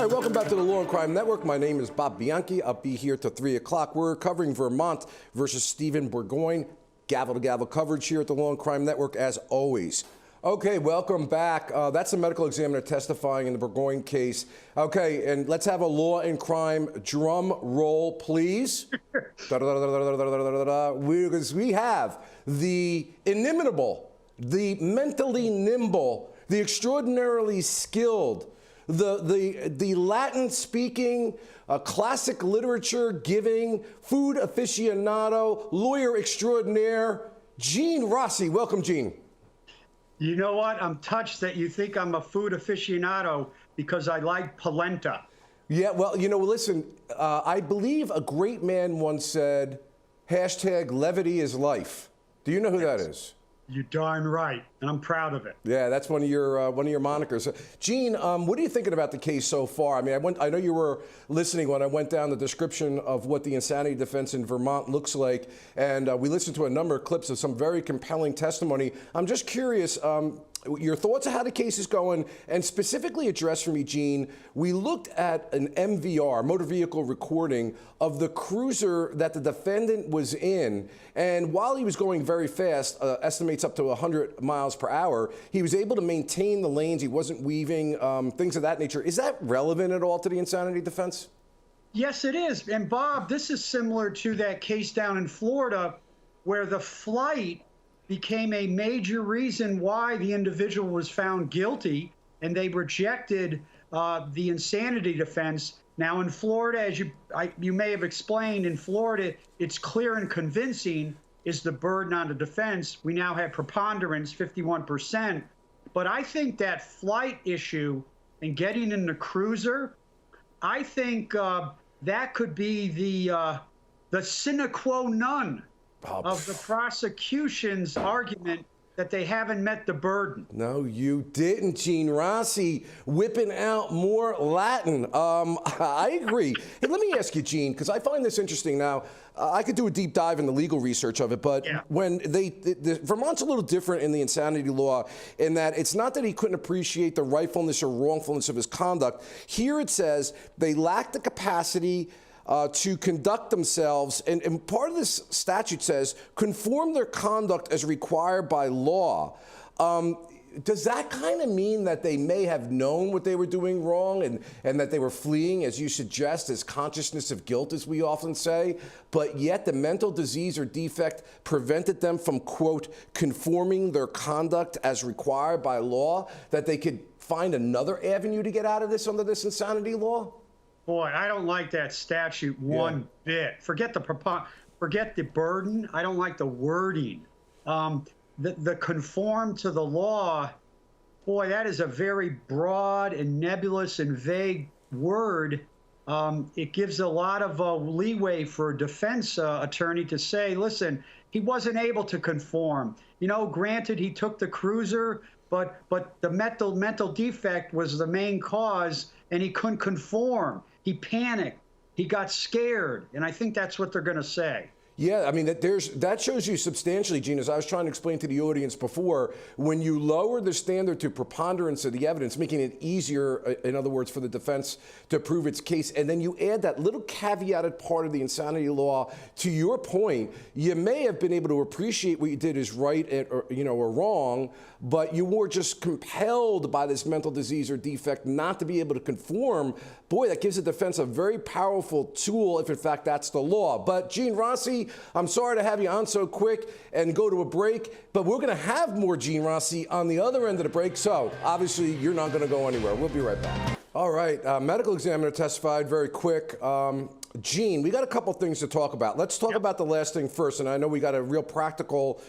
All right, welcome back to the Law and Crime Network. My name is Bob Bianchi. I'll be here till 3 o'clock. We're covering Vermont versus Stephen Bourgoin. Gavel to gavel coverage here at the Law and Crime Network, as always. Okay, welcome back. That's the medical examiner testifying in the Bourgoin case. Okay, and let's have a Law and Crime drum roll, please. Because we have the inimitable, the mentally nimble, the extraordinarily skilled, the Latin-speaking, classic literature-giving, food aficionado, lawyer extraordinaire, Gene Rossi. Welcome, Gene. You know what? I'm touched that you think I'm a food aficionado because I like polenta. Yeah, well, you know, listen, I believe a great man once said, hashtag levity is life. Do you know who that is? You're darn right, and I'm proud of it. Yeah, that's one of your monikers. Gene, what are you thinking about the case so far? I mean, I know you were listening when I went down the description of what the insanity defense in Vermont looks like, and we listened to a number of clips of some very compelling testimony. I'm just curious, your thoughts on how the case is going, and specifically address for me, Gene, we looked at an MVR, motor vehicle recording, of the cruiser that the defendant was in, and while he was going very fast, estimates up to 100 miles per hour, he was able to maintain the lanes, he wasn't weaving, things of that nature. Is that relevant at all to the insanity defense? Yes, it is. And Bob, this is similar to that case down in Florida where the flight became a major reason why the individual was found guilty, and they rejected the insanity defense. Now in Florida, as you may have explained, in Florida, it's clear and convincing is the burden on the defense. We now have preponderance, 51%. But I think that flight issue and getting in the cruiser, I think that could be the sine qua non of the prosecution's argument that they haven't met the burden. No, you didn't, Gene Rossi, whipping out more Latin. I agree. Hey, let me ask you, Gene, because I find this interesting. Now, I could do a deep dive in the legal research of it, but yeah, when Vermont's a little different in the insanity law in that it's not that he couldn't appreciate the rightfulness or wrongfulness of his conduct. Here it says they lack the capacity to conduct themselves, and part of this statute says conform their conduct as required by law. Does that kind of mean that they may have known what they were doing wrong and that they were fleeing, as you suggest, as consciousness of guilt, as we often say, but yet the mental disease or defect prevented them from, quote, conforming their conduct as required by law, that they could find another avenue to get out of this under this insanity law? Boy, I don't like that statute one bit. Forget the burden. I don't like the wording. The conform to the law, boy, that is a very broad and nebulous and vague word. It gives a lot of leeway for a defense attorney to say, listen, he wasn't able to conform. You know, granted, he took the cruiser, but the mental defect was the main cause, and he couldn't conform. He panicked. He got scared. And I think that's what they're going to say. Yeah, I mean, that shows you substantially, Gene, as I was trying to explain to the audience before, when you lower the standard to preponderance of the evidence, making it easier, in other words, for the defense to prove its case, and then you add that little caveated part of the insanity law, to your point, you may have been able to appreciate what you did is right or wrong, but you were just compelled by this mental disease or defect not to be able to conform. Boy, that gives the defense a very powerful tool if, in fact, that's the law. But, Gene Rossi, I'm sorry to have you on so quick and go to a break, but we're going to have more Gene Rossi on the other end of the break, so obviously you're not going to go anywhere. We'll be right back. All right, medical examiner testified very quick. Gene, we got a couple things to talk about. Let's talk about the last thing first, and I know we got a real practical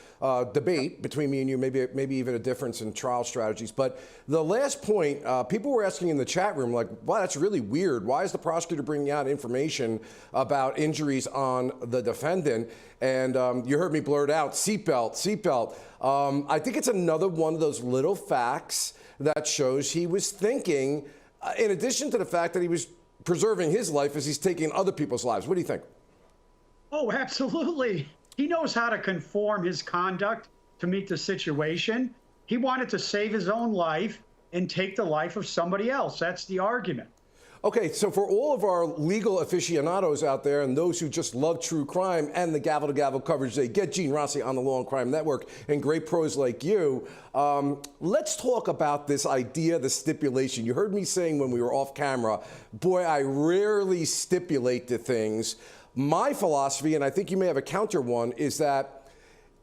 debate between me and you, maybe even a difference in trial strategies. But the last point, people were asking in the chat room, like, wow, that's really weird. Why is the prosecutor bringing out information about injuries on the defendant? And you heard me blurt out, seatbelt, seatbelt. I think it's another one of those little facts that shows he was thinking, in addition to the fact that he was preserving his life as he's taking other people's lives. What do you think? Oh, absolutely. He knows how to conform his conduct to meet the situation. He wanted to save his own life and take the life of somebody else. That's the argument. Okay, so for all of our legal aficionados out there and those who just love true crime and the gavel-to-gavel coverage they get, Gene Rossi on the Law and Crime Network and great pros like you, let's talk about this idea, the stipulation. You heard me saying when we were off camera, boy, I rarely stipulate to things. My philosophy, and I think you may have a counter one, is that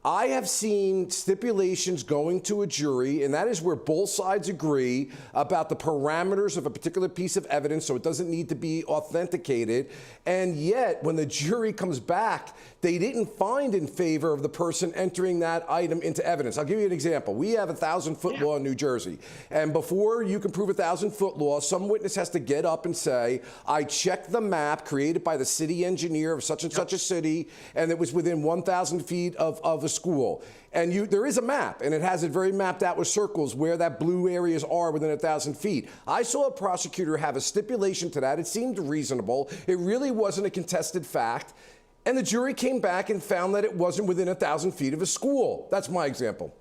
I have seen stipulations going to a jury, and that is where both sides agree about the parameters of a particular piece of evidence, so it doesn't need to be authenticated. And yet, when the jury comes back, they didn't find in favor of the person entering that item into evidence. I'll give you an example. We have a 1,000-foot law in New Jersey, and before you can prove a 1,000-foot law, some witness has to get up and say, I checked the map created by the city engineer of such and such a city, and it was within 1,000 feet of a school. And there is a map, and it has it very mapped out with circles where that blue areas are within 1,000 feet. I saw a prosecutor have a stipulation to that. It seemed reasonable. It really wasn't a contested fact. And the jury came back and found that it wasn't within 1,000 feet of a school. That's my example.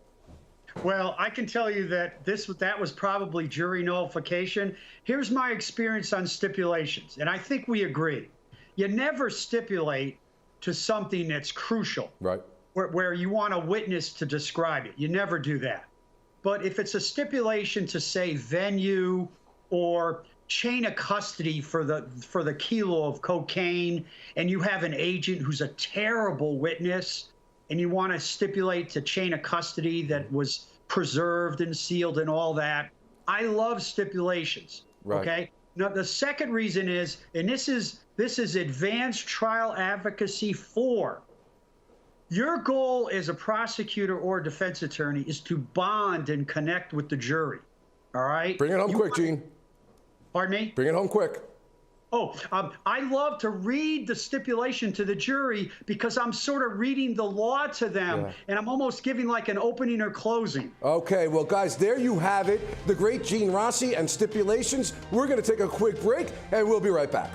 Well, I can tell you that that was probably jury nullification. Here's my experience on stipulations, and I think we agree. You never stipulate to something that's crucial. Right. Where you want a witness to describe it. You never do that. But if it's a stipulation to say venue or chain of custody for the kilo of cocaine, and you have an agent who's a terrible witness, and you want to stipulate to chain of custody that was preserved and sealed and all that, I love stipulations. Right. Okay. Now the second reason is, and this is advanced trial advocacy 4. Your goal as a prosecutor or defense attorney is to bond and connect with the jury, all right? Bring it home quick, Gene. Pardon me? Bring it home quick. Oh, I love to read the stipulation to the jury because I'm sort of reading the law to them, and I'm almost giving like an opening or closing. Okay, well, guys, there you have it. The great Gene Rossi and stipulations. We're going to take a quick break, and we'll be right back.